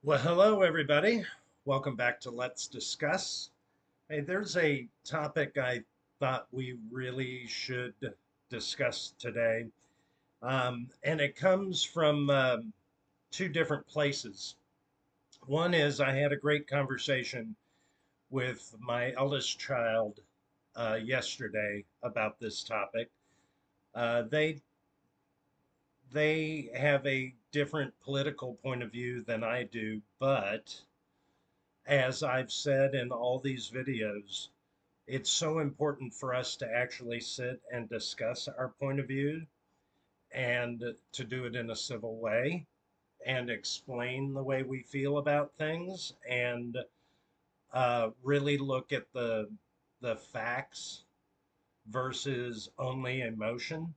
Well, hello, everybody. Welcome back to Let's Discuss. Hey, there's a topic I thought we really should discuss today. And it comes from two different places. One is I had a great conversation with my eldest child yesterday about this topic. They have a different political point of view than I do, but as I've said in all these videos, it's so important for us to actually sit and discuss our point of view and to do it in a civil way and explain the way we feel about things and really look at the facts versus only emotion.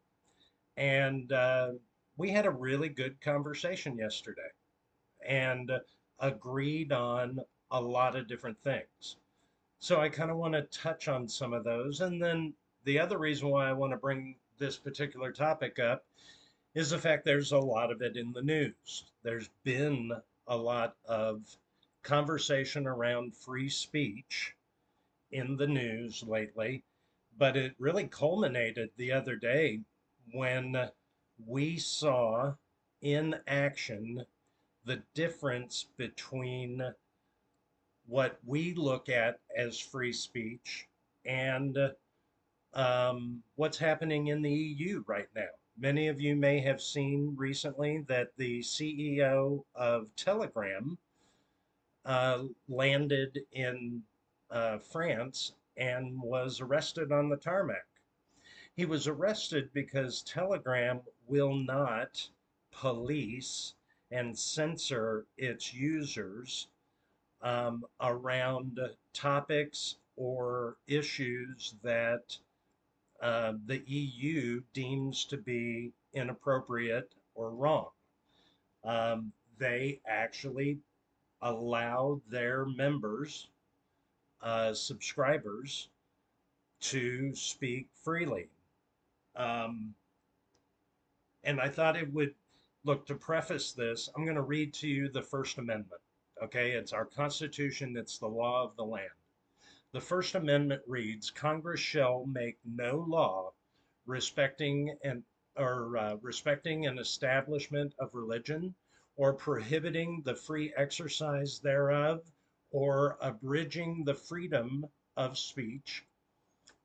And we had a really good conversation yesterday and agreed on a lot of different things. So I kind of want to touch on some of those. And then the other reason why I want to bring this particular topic up is the fact there's a lot of it in the news. There's been a lot of conversation around free speech in the news lately, but it really culminated the other day when we saw in action the difference between what we look at as free speech and what's happening in the EU right now. Many of you may have seen recently that the CEO of Telegram landed in France and was arrested on the tarmac. He was arrested because Telegram will not police and censor its users around topics or issues that the EU deems to be inappropriate or wrong. They actually allow their members, subscribers, to speak freely. Um, and I thought it would look to preface this. I'm going to read to you the First Amendment. Okay, it's our Constitution, it's the law of the land. The First Amendment reads, Congress shall make no law respecting respecting an establishment of religion or prohibiting the free exercise thereof or abridging the freedom of speech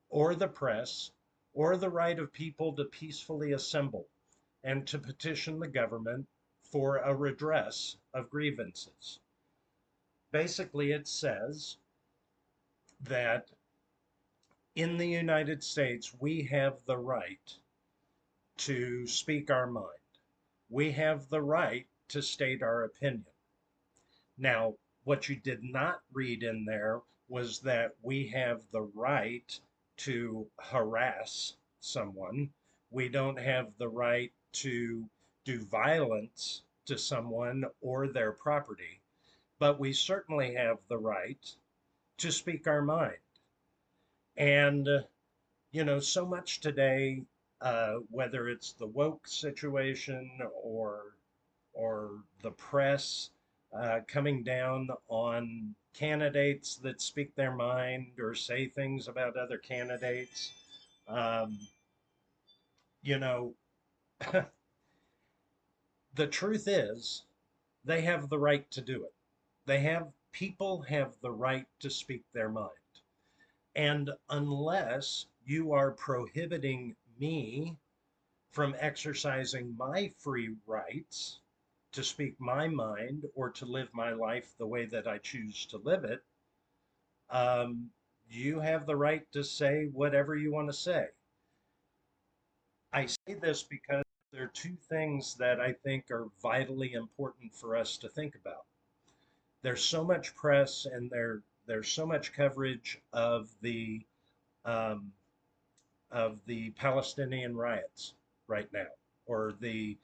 or the press or the right of people to peacefully assemble and to petition the government for a redress of grievances. Basically, it says that in the United States, we have the right to speak our mind. We have the right to state our opinion. Now, what you did not read in there was that we have the right to harass someone. We don't have the right to do violence to someone or their property, but we certainly have the right to speak our mind. And so much today, whether it's the woke situation or the press coming down on candidates that speak their mind or say things about other candidates, um, you know, the truth is they have the right to do it. People have the right to speak their mind. And unless you are prohibiting me from exercising my free rights to speak my mind or to live my life the way that I choose to live it, um, you have the right to say whatever you want to say. I say this because there are two things that I think are vitally important for us to think about. There's so much press and there's so much coverage um, of the Palestinian riots right now, or the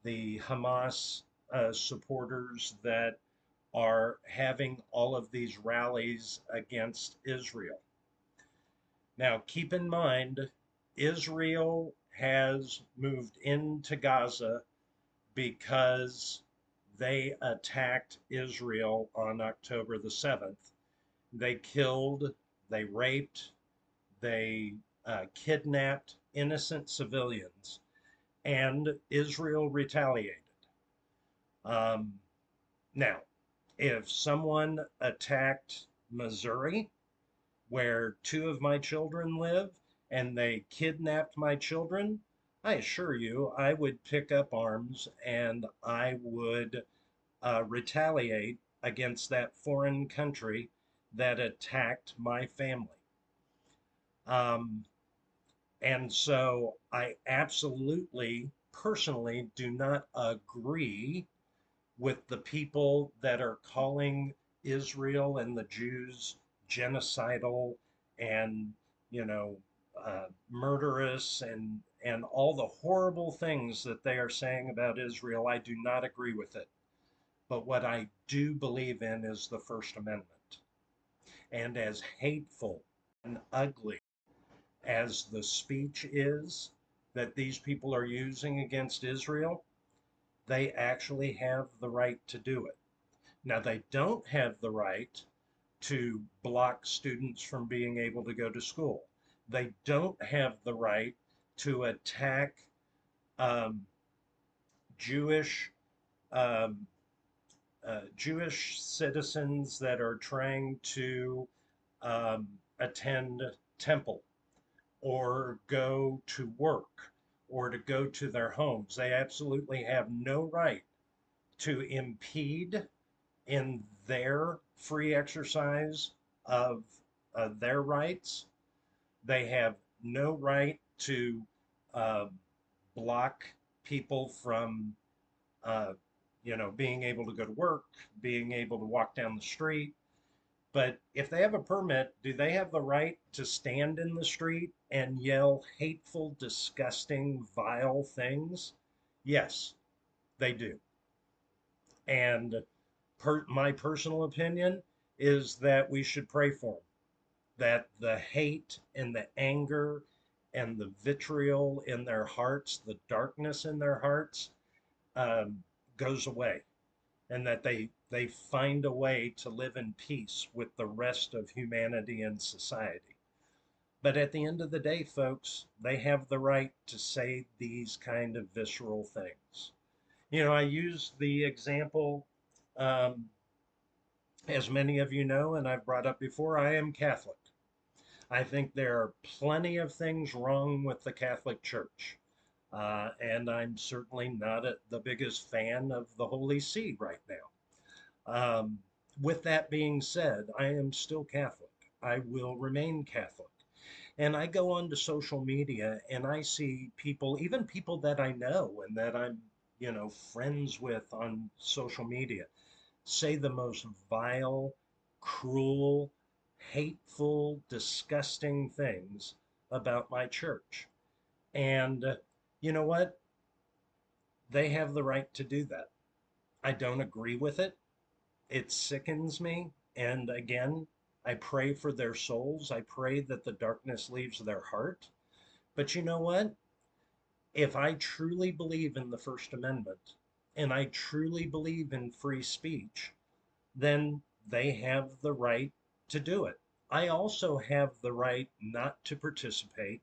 Hamas supporters that are having all of these rallies against Israel. Now, keep in mind, Israel has moved into Gaza because they attacked Israel on October the 7th. They killed, they raped, they kidnapped innocent civilians, and Israel retaliated. Um, Now, if someone attacked Missouri, where two of my children live, and they kidnapped my children, I assure you, I would pick up arms and I would retaliate against that foreign country that attacked my family. Um, and so I absolutely, personally, do not agree with the people that are calling Israel and the Jews genocidal and, you know, murderous and all the horrible things that they are saying about Israel. I do not agree with it. But what I do believe in is the First Amendment. And as hateful and ugly as the speech is that these people are using against Israel, they actually have the right to do it. Now, they don't have the right to block students from being able to go to school. They don't have the right to attack um, Jewish um, Jewish citizens that are trying to attend temple or go to work or to go to their homes. They absolutely have no right to impede in their free exercise of their rights. They have no right to uh, block people from, uh, being able to go to work, being able to walk down the street. But if they have a permit, do they have the right to stand in the street and yell hateful, disgusting, vile things? Yes, they do. And my personal opinion is that we should pray for them, that the hate and the anger and the vitriol in their hearts, the darkness in their hearts, um, goes away, and that they find a way to live in peace with the rest of humanity and society. But at the end of the day, folks, they have the right to say these kind of visceral things. I use the example, um, as many of you know, and I've brought up before, I am Catholic. I think there are plenty of things wrong with the Catholic Church. And I'm certainly not the biggest fan of the Holy See right now. With that being said, I am still Catholic. I will remain Catholic. And I go onto social media and I see people, even people that I know and that I'm, friends with on social media, say the most vile, cruel, hateful, disgusting things about my church. And you know what? They have the right to do that. I don't agree with it. It sickens me. And again, I pray for their souls. I pray that the darkness leaves their heart. But you know what? If I truly believe in the First Amendment and I truly believe in free speech, then they have the right to do it. I also have the right not to participate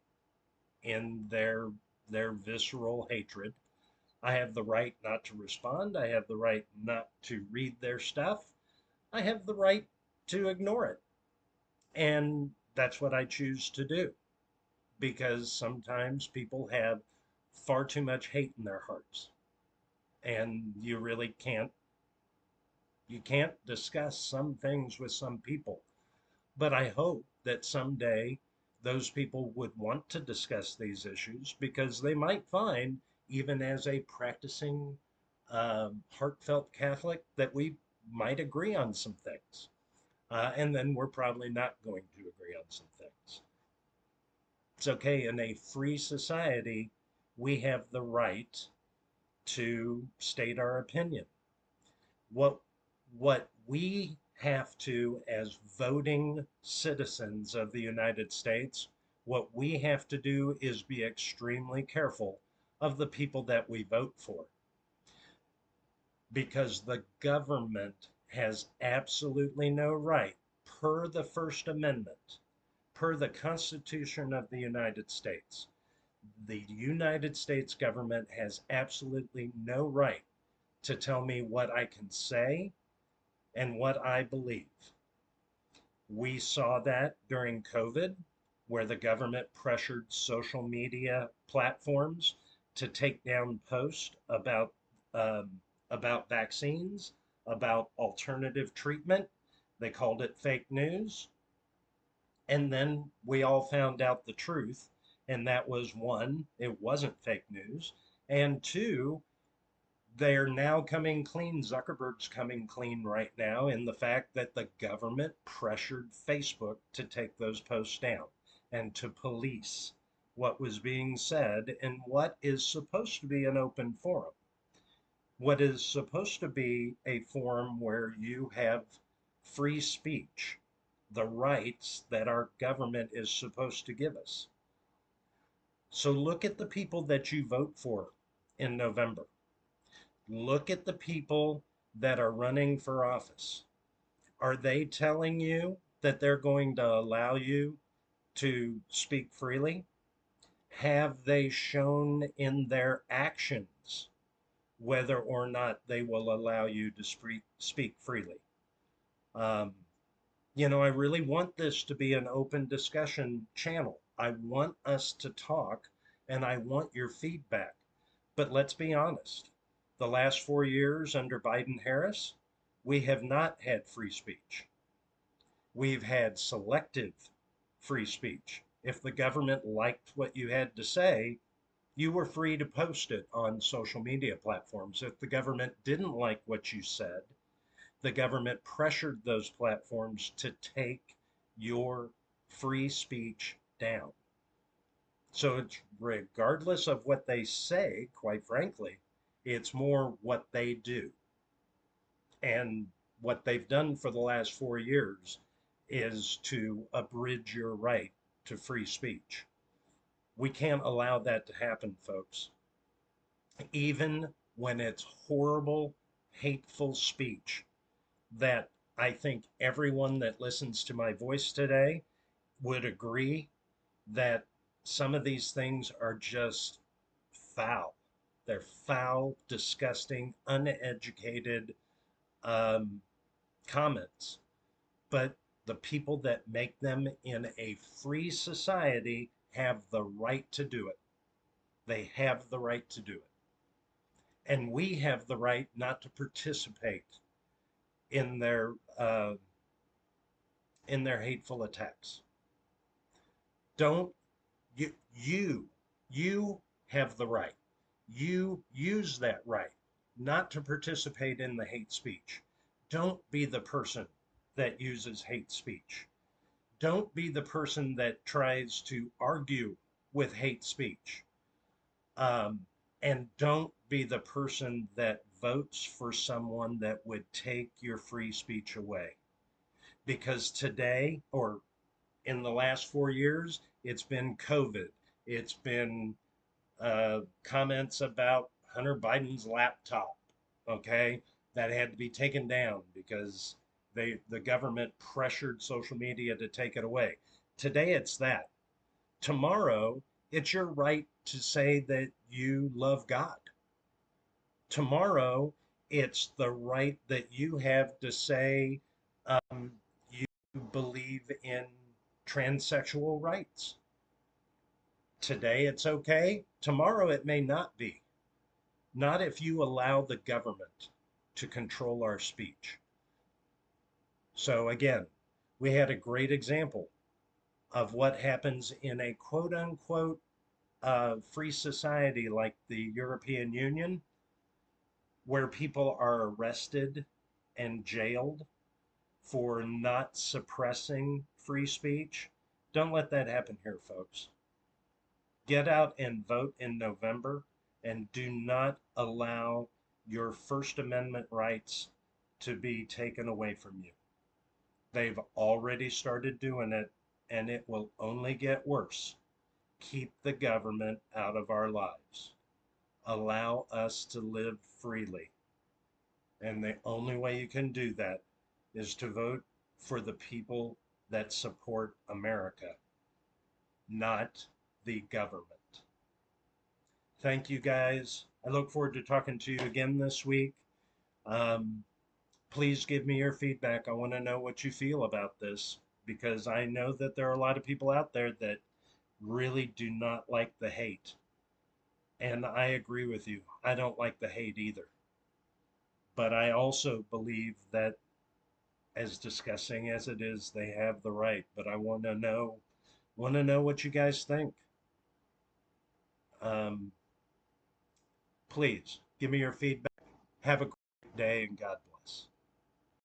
in their visceral hatred. I have the right not to respond. I have the right not to read their stuff. I have the right to ignore it. And that's what I choose to do because sometimes people have far too much hate in their hearts. And you really can't discuss some things with some people. But I hope that someday those people would want to discuss these issues because they might find, even as a practicing, heartfelt Catholic, that we might agree on some things. And then we're probably not going to agree on some things. It's okay. In a free society, we have the right to state our opinion. What what we have to, as voting citizens of the United States, what we have to do is be extremely careful of the people that we vote for. because the government has absolutely no right, per the First Amendment, per the Constitution of the United States. The United States government has absolutely no right to tell me what I can say and what I believe. We saw that during COVID, where the government pressured social media platforms to take down posts about vaccines, about alternative treatment. They called it fake news. And then we all found out the truth. And that was one, it wasn't fake news. And two, they're now coming clean. Zuckerberg's coming clean right now in the fact that the government pressured Facebook to take those posts down and to police what was being said in what is supposed to be an open forum. What is supposed to be a forum where you have free speech, the rights that our government is supposed to give us. So look at the people that you vote for in November. Look at the people that are running for office. Are they telling you that they're going to allow you to speak freely? Have they shown in their actions whether or not they will allow you to speak freely? Um, I really want this to be an open discussion channel. I want us to talk and I want your feedback. But let's be honest, the last 4 years under Biden Harris, we have not had free speech. We've had selective free speech. If the government liked what you had to say, you were free to post it on social media platforms. If the government didn't like what you said, the government pressured those platforms to take your free speech down. So it's regardless of what they say, quite frankly, it's more what they do. And what they've done for the last 4 years is to abridge your right to free speech. We can't allow that to happen, folks. Even when it's horrible, hateful speech that I think everyone that listens to my voice today would agree that some of these things are just foul. They're foul, disgusting, uneducated um, comments. But the people that make them in a free society have the right to do it. They have the right to do it. And we have the right not to participate in their uh, in their hateful attacks. Don't you you have the right. You use that right not to participate in the hate speech. Don't be the person that uses hate speech. Don't be the person that tries to argue with hate speech. Um, and don't be the person that votes for someone that would take your free speech away. Because today, or in the last 4 years, it's been COVID. It's been comments about Hunter Biden's laptop, okay, that had to be taken down because the government pressured social media to take it away. Today it's that. Tomorrow it's your right to say that you love God. Tomorrow it's the right that you have to say you believe in transsexual rights. Today it's okay. Tomorrow it may not be. Not if you allow the government to control our speech. So again, we had a great example of what happens in a quote unquote free society like the European Union, where people are arrested and jailed for not suppressing free speech. Don't let that happen here, folks. Get out and vote in November and do not allow your First Amendment rights to be taken away from you. They've already started doing it, and it will only get worse. Keep the government out of our lives. Allow us to live freely. And the only way you can do that is to vote for the people that support America, not the government. Thank you guys. I look forward to talking to you again this week. Um, please give me your feedback. I want to know what you feel about this because I know that there are a lot of people out there that really do not like the hate. And I agree with you. I don't like the hate either. But I also believe that, as disgusting as it is, they have the right. But I want to know what you guys think. Um, please give me your feedback. Have a great day and God bless.